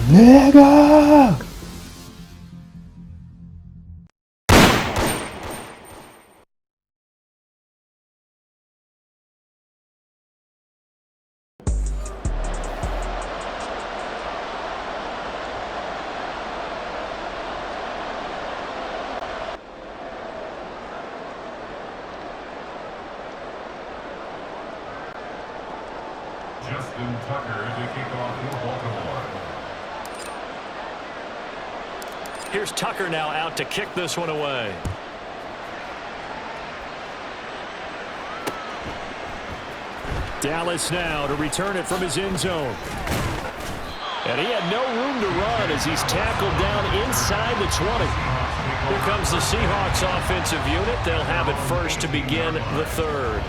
Nigga! Justin Tucker to kick off for Baltimore. Here's Tucker now out to kick this one away. Dallas now to return it from his end zone. And he had no room to run as he's tackled down inside the 20. Here comes the Seahawks offensive unit. They'll have it first to begin the third.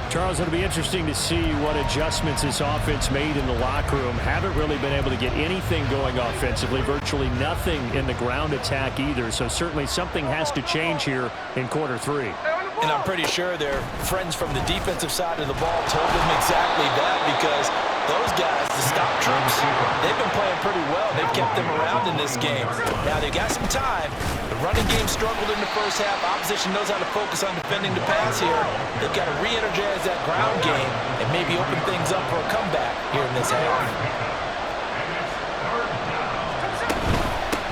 Charles, it'll be interesting to see what adjustments this offense made in the locker room. Haven't really been able to get anything going offensively, virtually nothing in the ground attack either. So certainly something has to change here in quarter three. And I'm pretty sure their friends from the defensive side of the ball told them exactly that, because those guys, the stop troops, they've been playing pretty well. They've kept them around in this game. Now they've got some time. The running game struggled in the first half. Opposition knows how to focus on defending the pass here. They've got to re-energize that ground game and maybe open things up for a comeback here in this half.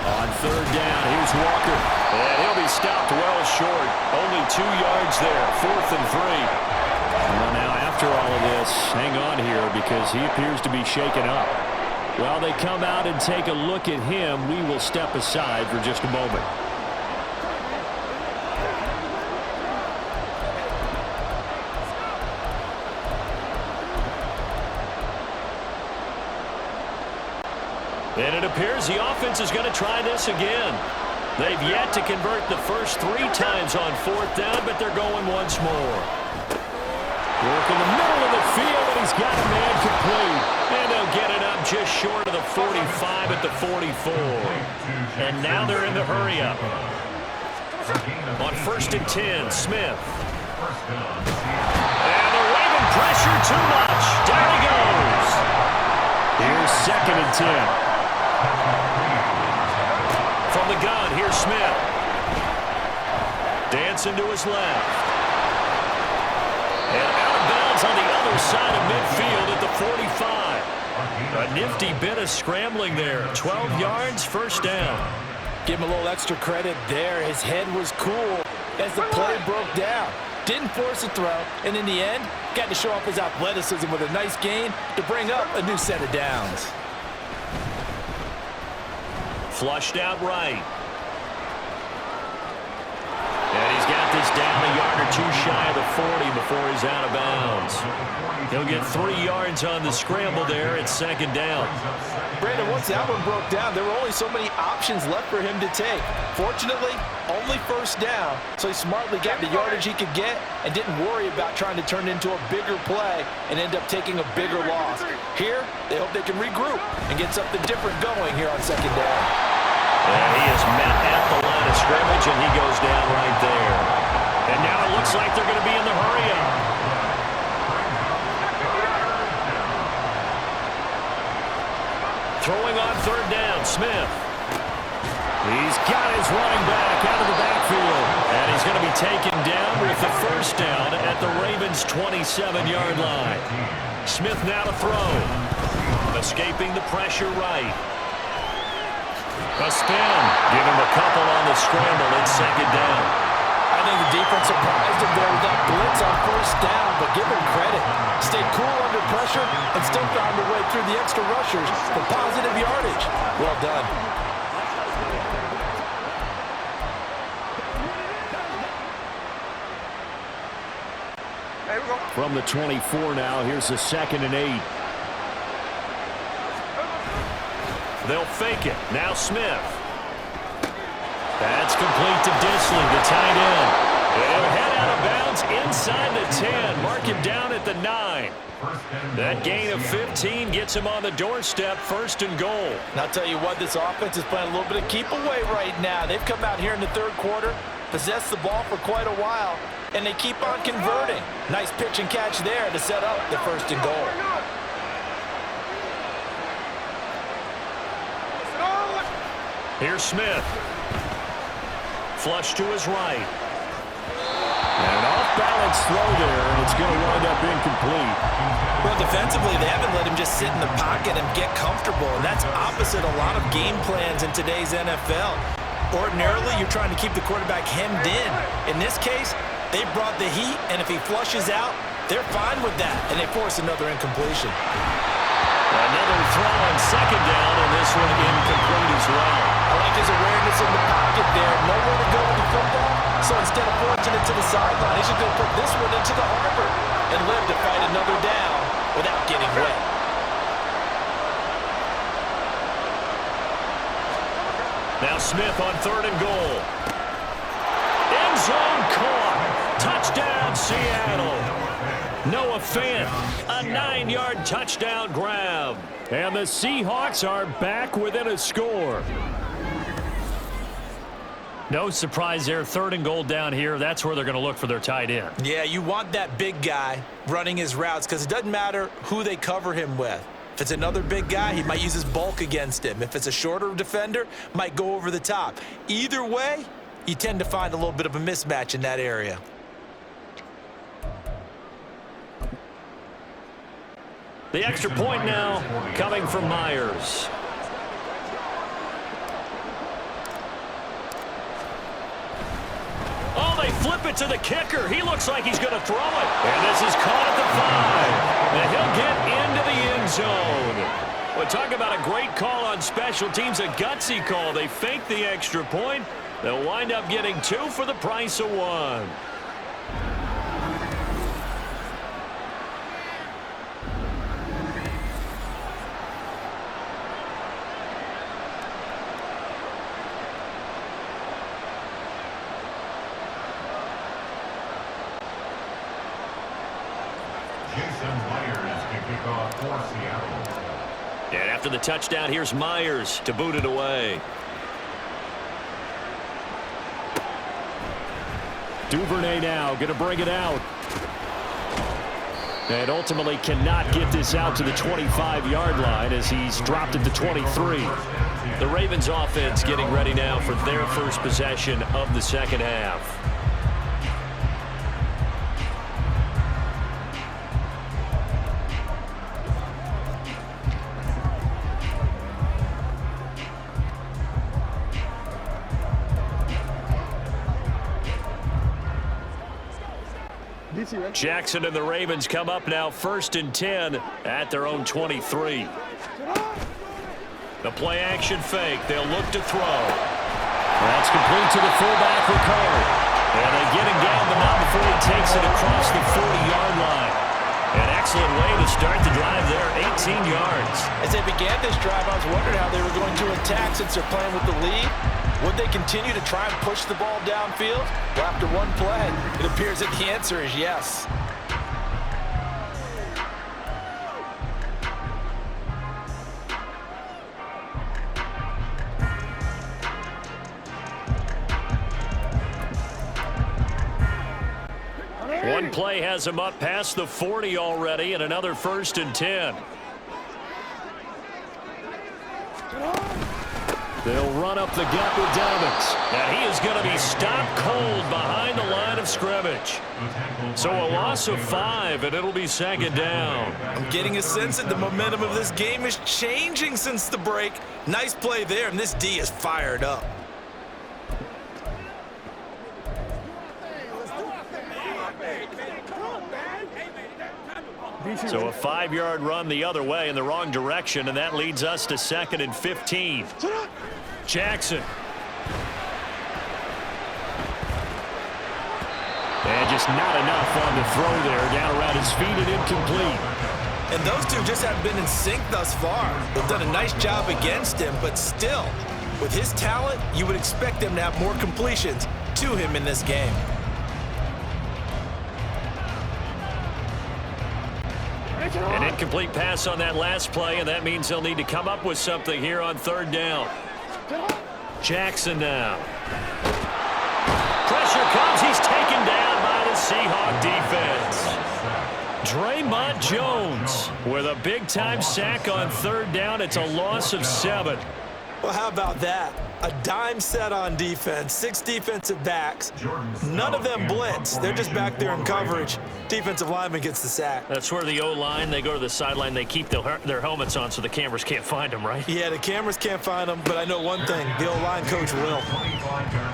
On third down, here's Walker. And he'll be stopped well short. Only 2 yards there, 4th and 3. Well, now after all of this, hang on here because he appears to be shaken up. While they come out and take a look at him, we will step aside for just a moment. And it appears the offense is going to try this again. They've yet to convert the first 3 times on 4th down, but they're going once more. Work in the middle of the field, and he's got a man complete. And they'll get it up just short of the 45 at the 44. And now they're in the hurry-up. On 1st and 10, Smith. And the Raven pressure too much. Down he goes. Here's 2nd and 10. From the gun, here's Smith. Dancing to his left. And out of bounds on the other side of midfield at the 45. A nifty bit of scrambling there. 12 yards, 1st down. Give him a little extra credit there. His head was cool as the play broke down. Didn't force a throw, and in the end, got to show off his athleticism with a nice gain to bring up a new set of downs. Flushed out right. And he's got this down a yard or 2 shy of the 40 before he's out of bounds. He'll get 3 yards on the scramble there at 2nd down. Brandon, once that one broke down, there were only so many options left for him to take. Fortunately, only 1st down, so he smartly got the yardage he could get and didn't worry about trying to turn it into a bigger play and end up taking a bigger loss. Here, they hope they can regroup and get something different going here on 2nd down. And he is met at the line of scrimmage, and he goes down right there. And now it looks like they're going to be in the hurry-up. Throwing on 3rd down, Smith. He's got his running back out of the backfield. And he's going to be taken down with the 1st down at the Ravens' 27-yard line. Smith now to throw. Escaping the pressure right. A spin. Give him a couple on the scramble. It's 2nd down. I think the defense surprised him there with that blitz on 1st down, but give him credit. Stayed cool under pressure and still found a way through the extra rushers for positive yardage. Well done. From the 24 now, here's the 2nd and 8. They'll fake it. Now Smith. That's complete to Disley, the tight end. He'll head out of bounds inside the 10. Mark him down at the 9. That gain of 15 gets him on the doorstep, 1st and goal. And I'll tell you what, this offense is playing a little bit of keep away right now. They've come out here in the 3rd quarter, possessed the ball for quite a while, and they keep on converting. Nice pitch and catch there to set up the 1st and goal. Here's Smith. Flush to his right. And an off-balance throw there, and it's going to wind up incomplete. Well, defensively, they haven't let him just sit in the pocket and get comfortable, and that's opposite a lot of game plans in today's NFL. Ordinarily, you're trying to keep the quarterback hemmed in. In this case, they brought the heat, and if he flushes out, they're fine with that, and they force another incompletion. Another throw on second down, and this one incomplete as well. I like his awareness in the pocket there. Nowhere to go with the football, so instead of forcing it to the sideline, he's just going to put this one into the harbor and live to fight another down without getting wet. Now Smith on 3rd and goal. End zone caught. Touchdown, Seattle. Noah Fant, a 9-yard touchdown grab. And the Seahawks are back within a score. No surprise there, 3rd and goal down here. That's where they're going to look for their tight end. Yeah, you want that big guy running his routes because it doesn't matter who they cover him with. If it's another big guy, he might use his bulk against him. If it's a shorter defender, might go over the top. Either way, you tend to find a little bit of a mismatch in that area. The extra point now coming from Myers. Oh, they flip it to the kicker. He looks like he's going to throw it. And this is caught at the 5. And he'll get into the end zone. Well, talk about a great call on special teams, a gutsy call. They fake the extra point. They'll wind up getting 2 for the price of 1. And after the touchdown, here's Myers to boot it away. Duvernay now going to bring it out. And ultimately cannot get this out to the 25-yard line as he's dropped at the 23. The Ravens offense getting ready now for their first possession of the second half. Jackson and the Ravens come up now 1st and 10 at their own 23. The play action fake. They'll look to throw. That's complete to the fullback, Ricard. And they get him down the mound before he takes it across the 40-yard line. An excellent way to start the drive there, 18 yards. As they began this drive, I was wondering how they were going to attack since they're playing with the lead. Would they continue to try and push the ball downfield? Well, after one play, it appears that the answer is yes. One play has him up past the 40 already, and another 1st and 10. They'll run up the gut with Dobbins. And he is going to be stopped cold behind the line of scrimmage. So a loss of 5, and it'll be 2nd down. I'm getting a sense that the momentum of this game is changing since the break. Nice play there, and this D is fired up. So a 5-yard run the other way in the wrong direction, and that leads us to 2nd and 15. Jackson. And just not enough on the throw there, down around his feet and incomplete. And those two just haven't been in sync thus far. They've done a nice job against him, but still, with his talent, you would expect them to have more completions to him in this game. An incomplete pass on that last play, and that means they'll need to come up with something here on 3rd down. Jackson now. Pressure comes. He's taken down by the Seahawk defense. Draymond Jones with a big-time sack on 3rd down. It's a loss of 7. Well, how about that? A dime set on defense, 6 defensive backs. None of them blitz. They're just back there in coverage. Defensive lineman gets the sack. That's where the O-line, they go to the sideline, they keep their helmets on so the cameras can't find them, right? Yeah, the cameras can't find them, but I know one thing, the O-line coach will.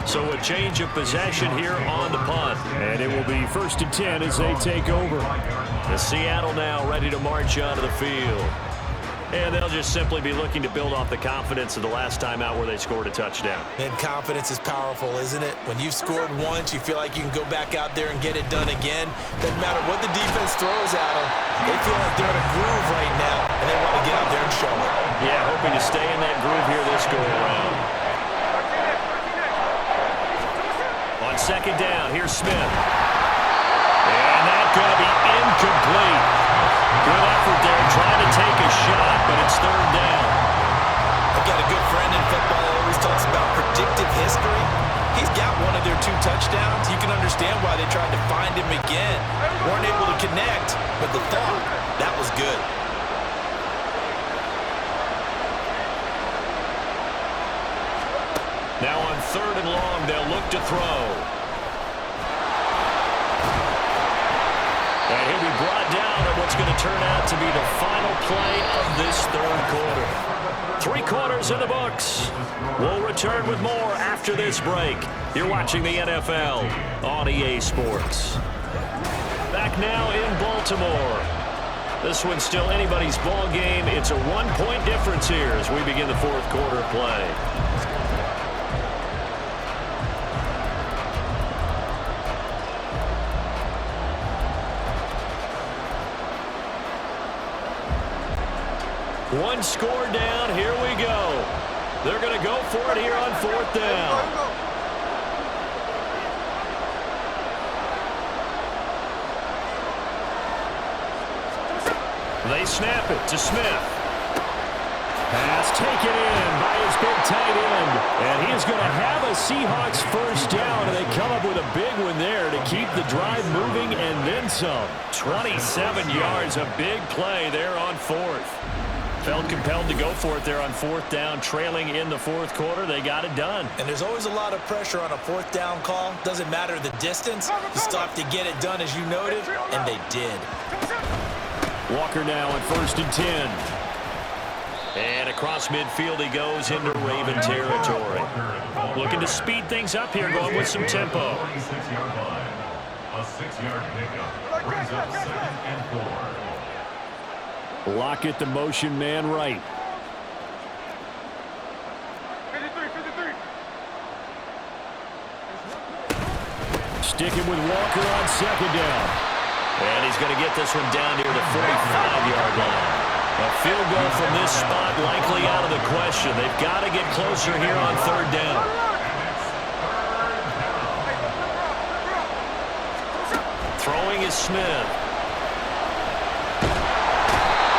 So a change of possession here on the punt. And it will be 1st and 10 as they take over. The Seattle now ready to march onto the field. And they'll just simply be looking to build off the confidence of the last time out where they scored a touchdown. And confidence is powerful, isn't it? When you've scored once, you feel like you can go back out there and get it done again. Doesn't matter what the defense throws at them. They feel like they're in a groove right now, and they want to get out there and show it. Yeah, hoping to stay in that groove here this go-around. On 2nd down, here's Smith. And that's going to be incomplete. Good effort there, trying to take a shot, but it's 3rd down. I've got a good friend in football who always talks about predictive history. He's got one of their 2 touchdowns. You can understand why they tried to find him again. Weren't able to connect, but the thought, that was good. Now on 3rd and long, they'll look to throw. And he'll be brought down at what's going to turn out to be the final play of this 3rd quarter. 3 quarters in the books. We'll return with more after this break. You're watching the NFL on EA Sports. Back now in Baltimore. This one's still anybody's ball game. It's a 1-point difference here as we begin the 4th quarter of play. One score down, here we go. They're going to go for it here on 4th down. They snap it to Smith. Pass taken in by his big tight end. And he is going to have a Seahawks 1st down, and they come up with a big one there to keep the drive moving and then some. 27 yards, a big play there on 4th. Felt compelled to go for it there on 4th down, trailing in the 4th quarter. They got it done. And there's always a lot of pressure on a 4th down call. Doesn't matter the distance. You still have to get it done, as you noted, and they did. Walker now on 1st and 10. And across midfield he goes into Raven territory. Looking to speed things up here, going with some tempo. A 6-yard pickup brings up 2nd and 4. Lockett, the motion man right. 53. Sticking with Walker on 2nd down. And he's going to get this one down here to the 45-yard line. A field goal from this spot likely out of the question. They've got to get closer here on 3rd down. Throwing is Smith.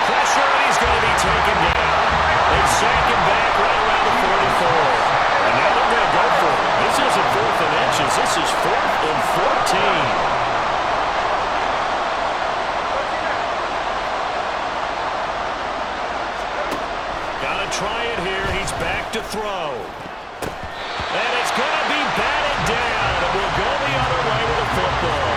Pressure, and he's going to be taken down. They sack him back right around the 44. And now they're going to go for it. This isn't 4th and inches. This is 4th and 14. Try it here. He's back to throw. And it's going to be batted down. It will go the other way with the football.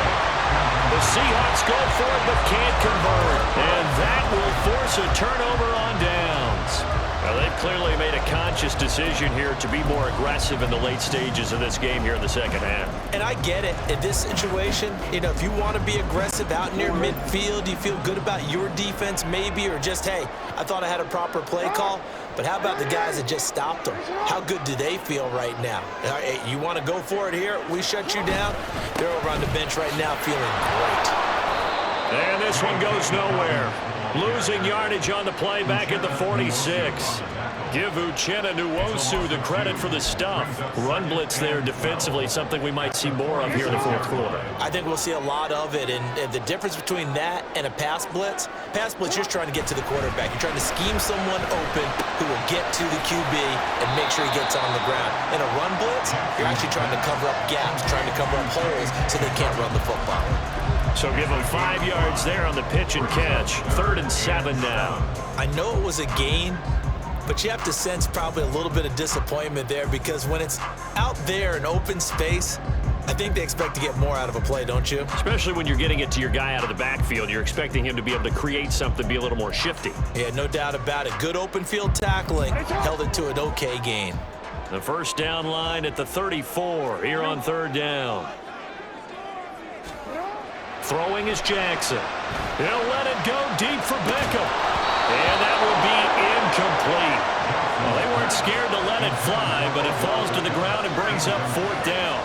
The Seahawks go for it but can't convert. And that will force a turnover on downs. Now, they've clearly made a conscious decision here to be more aggressive in the late stages of this game here in the 2nd half. And I get it. In this situation, if you want to be aggressive out near midfield, you feel good about your defense maybe, or just, hey, I thought I had a proper play call. But how about the guys that just stopped them? How good do they feel right now? Hey, you want to go for it here? We shut you down. They're over on the bench right now feeling great. And this one goes nowhere. Losing yardage on the play back at the 46. Give Uchenna Nwosu the credit for the stuff. Run blitz there defensively, something we might see more of here in the 4th quarter. I think we'll see a lot of it, and the difference between that and a pass blitz, you're just trying to get to the quarterback. You're trying to scheme someone open who will get to the QB and make sure he gets on the ground. In a run blitz, you're actually trying to cover up gaps, trying to cover up holes so they can't run the football. So give them 5 yards there on the pitch and catch. 3rd and 7 now. I know it was a gain, but you have to sense probably a little bit of disappointment there because when it's out there in open space, I think they expect to get more out of a play, don't you? Especially when you're getting it to your guy out of the backfield. You're expecting him to be able to create something, be a little more shifty. Yeah, no doubt about it. Good open field tackling. Held it to an okay gain. The first down line at the 34 here on third down. Throwing is Jackson. He'll let it go deep for Beckham. And that will be incomplete. Well, they weren't scared to let it fly, but it falls to the ground and brings up fourth down.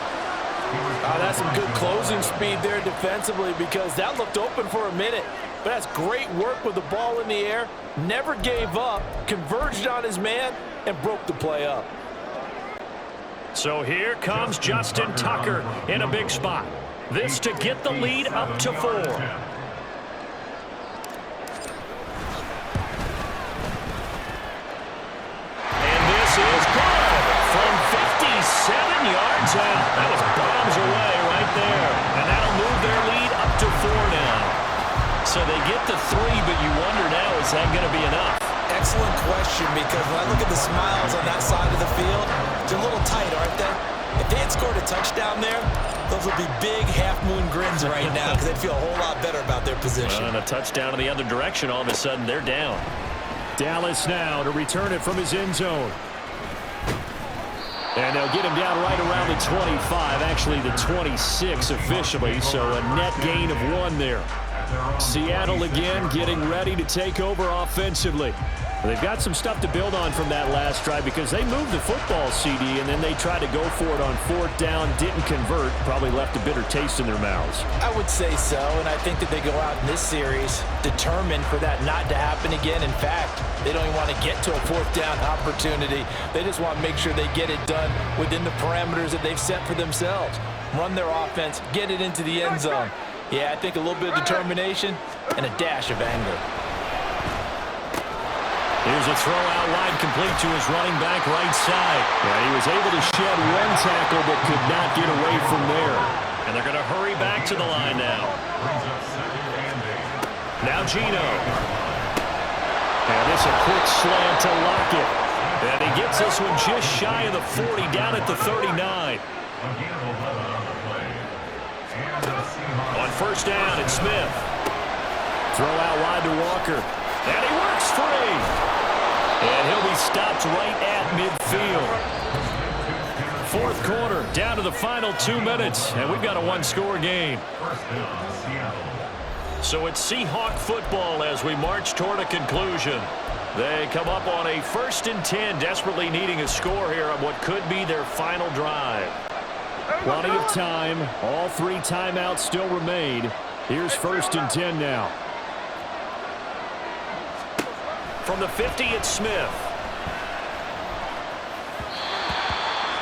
That's some good closing speed there defensively because that looked open for a minute. But that's great work with the ball in the air. Never gave up, converged on his man, and broke the play up. So here comes Justin Tucker in a big spot. This to get the lead up to 4. And this is good from 57 yards out. That was bombs away right there. And that'll move their lead up to 4 now. So they get to 3, but you wonder now, is that going to be enough? Excellent question because when I look at the smiles on that side of the field, they're a little tight, aren't they? If they had scored a touchdown there, those would be big half-moon grins right now because they'd feel a whole lot better about their position. And a touchdown in the other direction, all of a sudden they're down. Dallas now to return it from his end zone. And they'll get him down right around the 25, actually the 26 officially, so a net gain of 1 there. Seattle again getting ready to take over offensively. They've got some stuff to build on from that last drive because they moved the football, CD, and then they tried to go for it on fourth down, didn't convert, probably left a bitter taste in their mouths. I would say so, and I think that they go out in this series determined for that not to happen again. In fact, they don't even want to get to a fourth down opportunity. They just want to make sure they get it done within the parameters that they've set for themselves. Run their offense, get it into the end zone. Yeah, I think a little bit of determination and a dash of anger. Here's a throw out wide, complete to his running back right side. Yeah, he was able to shed 1 tackle but could not get away from there. And they're going to hurry back to the line now. Now Gino. And this a quick slant to Lockett. And he gets this one just shy of the 40, down at the 39. On first down, it's Smith. Throw out wide to Walker. And he works free. And he'll be stopped right at midfield. Fourth quarter, down to the final 2 minutes. And we've got a 1-score game. So it's Seahawk football as we march toward a conclusion. They come up on a 1st and 10, desperately needing a score here on what could be their final drive. Plenty of time. All 3 timeouts still remain. Here's 1st and 10 now. From the 50, it's Smith.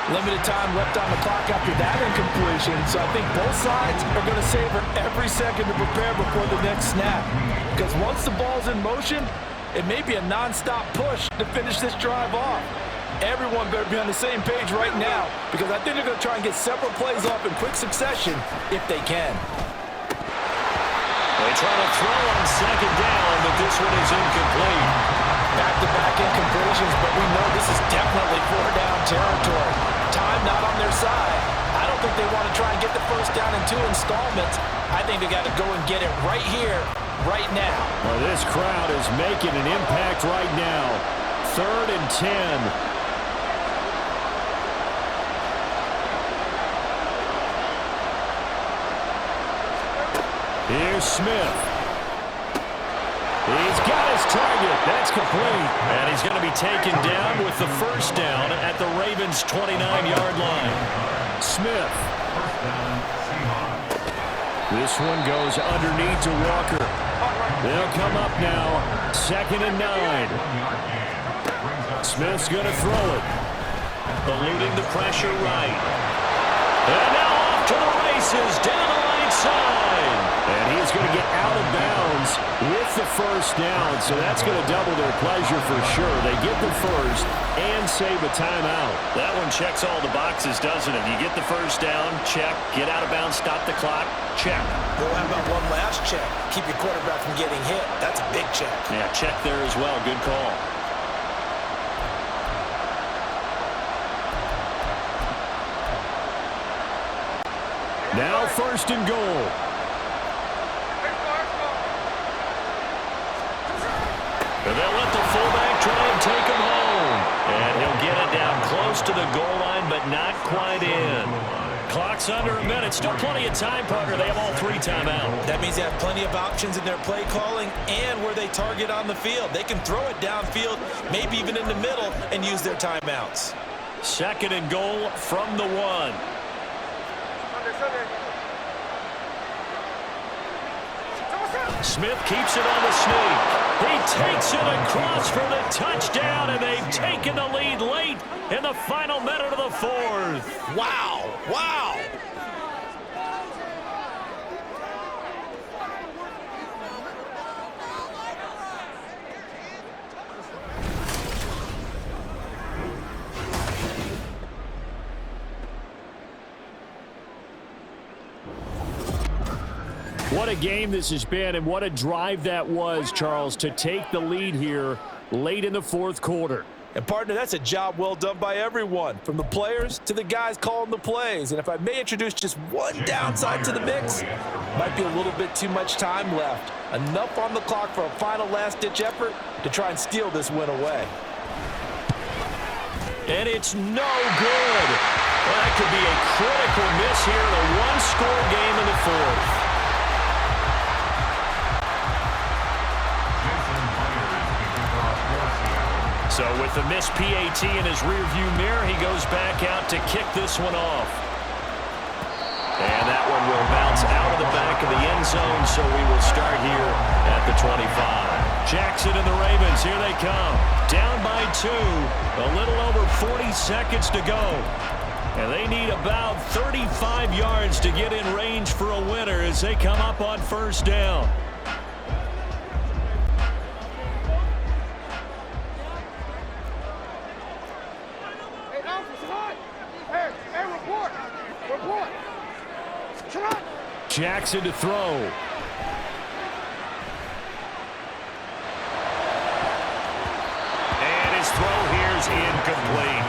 Limited time left on the clock after that incompletion, so I think both sides are going to savor every second to prepare before the next snap. Because once the ball's in motion, it may be a non-stop push to finish this drive off. Everyone better be on the same page right now because I think they're going to try and get several plays off in quick succession if they can. They try to throw on second down, but this one is incomplete. Back-to-back incompletions, but we know this is definitely 4-down territory. Time not on their side. I don't think they want to try and get the first down in 2 installments. I think they got to go and get it right here, right now. Well, this crowd is making an impact right now. 3rd and 10. Here's Smith. He's got his target. That's complete. And he's going to be taken down with the first down at the Ravens' 29-yard line. Smith. This one goes underneath to Walker. They'll come up now. 2nd and 9. Smith's going to throw it. Eluding the pressure right. And now off to the races down the right side. And he's going to get out of bounds with the first down, so that's going to double their pleasure for sure. They get the first and save a timeout. That one checks all the boxes, doesn't it? You get the first down, check. Get out of bounds, stop the clock, check. Well, how about one last check? Keep your quarterback from getting hit. That's a big check. Yeah, check there as well. Good call. Now 1st and goal. And they'll let the fullback try and take him home. And he'll get it down close to the goal line, but not quite in. Clock's under a minute. Still plenty of time, partner. They have all 3 timeouts. That means they have plenty of options in their play calling and where they target on the field. They can throw it downfield, maybe even in the middle, and use their timeouts. 2nd and goal from the 1. Smith keeps it on the sneak. He takes it across for the touchdown, and they've taken the lead late in the final minute of the 4th. Wow. Wow. What a game this has been, and what a drive that was, Charles, to take the lead here late in the 4th quarter. And, partner, that's a job well done by everyone, from the players to the guys calling the plays. And if I may introduce just one downside to the mix, might be a little bit too much time left. Enough on the clock for a final last-ditch effort to try and steal this win away. And it's no good. Well, that could be a critical miss here in a one-score game in the 4th. So with the missed PAT in his rearview mirror, he goes back out to kick this one off. And that one will bounce out of the back of the end zone, so we will start here at the 25. Jackson and the Ravens, here they come. Down by 2, a little over 40 seconds to go. And they need about 35 yards to get in range for a winner as they come up on 1st down. Jackson to throw. And his throw here is incomplete.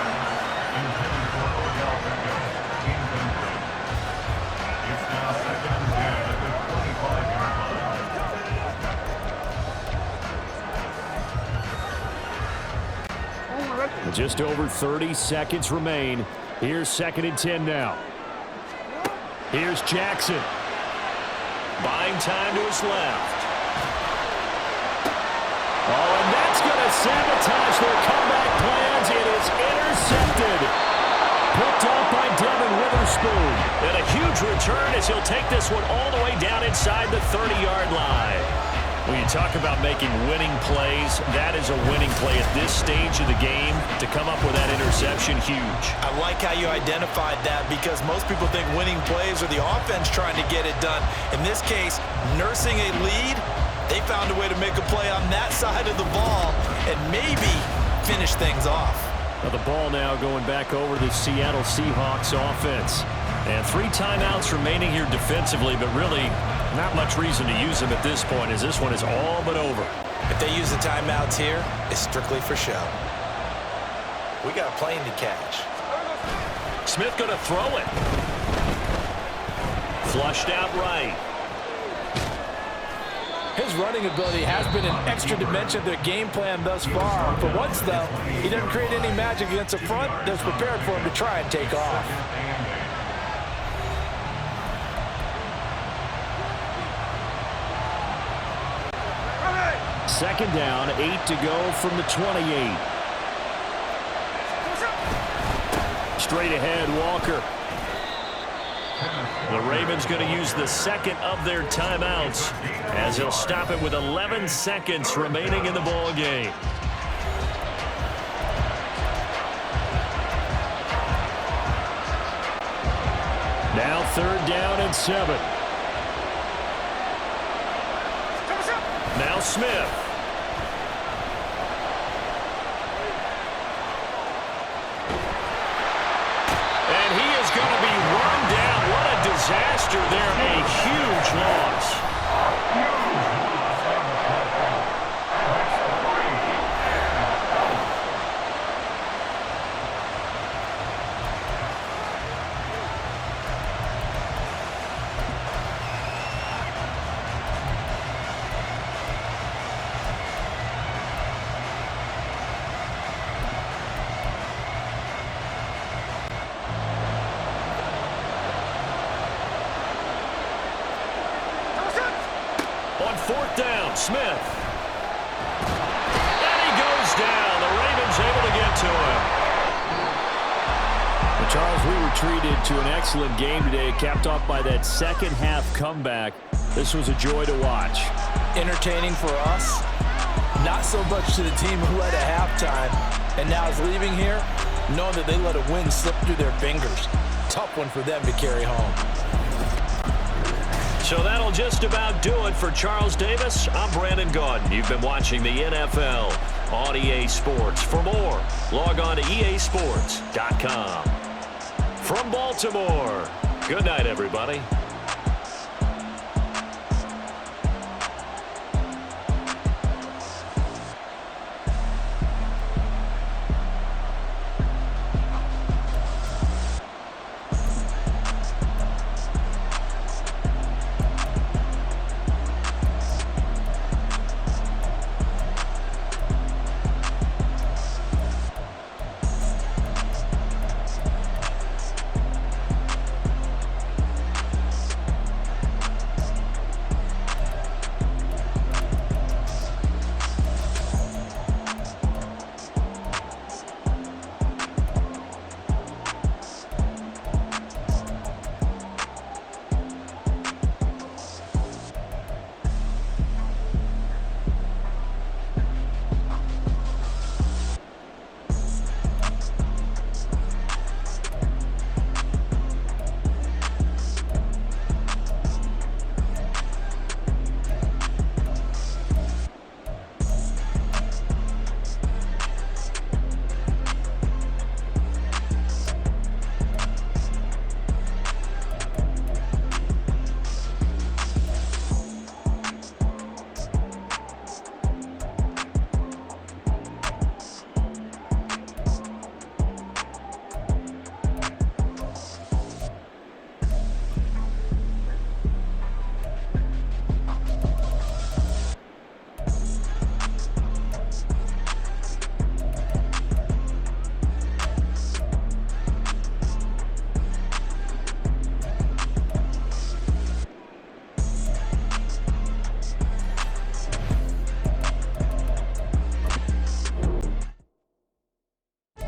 Just over 30 seconds remain. Here's 2nd and 10 now. Here's Jackson. Buying time to his left. Oh, and that's going to sabotage their comeback plans. It is intercepted. Picked off by Devin Witherspoon. And a huge return as he'll take this one all the way down inside the 30-yard line. When you talk about making winning plays, that is a winning play at this stage of the game. To come up with that interception, huge. I like how you identified that because most people think winning plays are the offense trying to get it done. In this case, nursing a lead, they found a way to make a play on that side of the ball and maybe finish things off. Now the ball now going back over to the Seattle Seahawks offense. And 3 timeouts remaining here defensively, but really not much reason to use them at this point as this one is all but over. If they use the timeouts here, it's strictly for show. We got a plane to catch. Smith going to throw it. Flushed out right. His running ability has been an extra dimension of their game plan thus far. For once, though, he doesn't create any magic against the front that's prepared for him to try and take off. Second down, 8 to go from the 28. Straight ahead, Walker. The Ravens going to use the 2nd of their timeouts as he'll stop it with 11 seconds remaining in the ball game. Now 3rd down and 7. Now Smith. And he is going to be run down. What a disaster there. A huge loss. 4th down. Smith. And he goes down. The Ravens able to get to him. Well, Charles, we were treated to an excellent game today, capped off by that second half comeback. This was a joy to watch. Entertaining for us, not so much to the team who led at halftime and now is leaving here knowing that they let a win slip through their fingers. Tough one for them to carry home. So that'll just about do it for Charles Davis. I'm Brandon Gaudin. You've been watching the NFL on EA Sports. For more, log on to easports.com. From Baltimore, good night, everybody.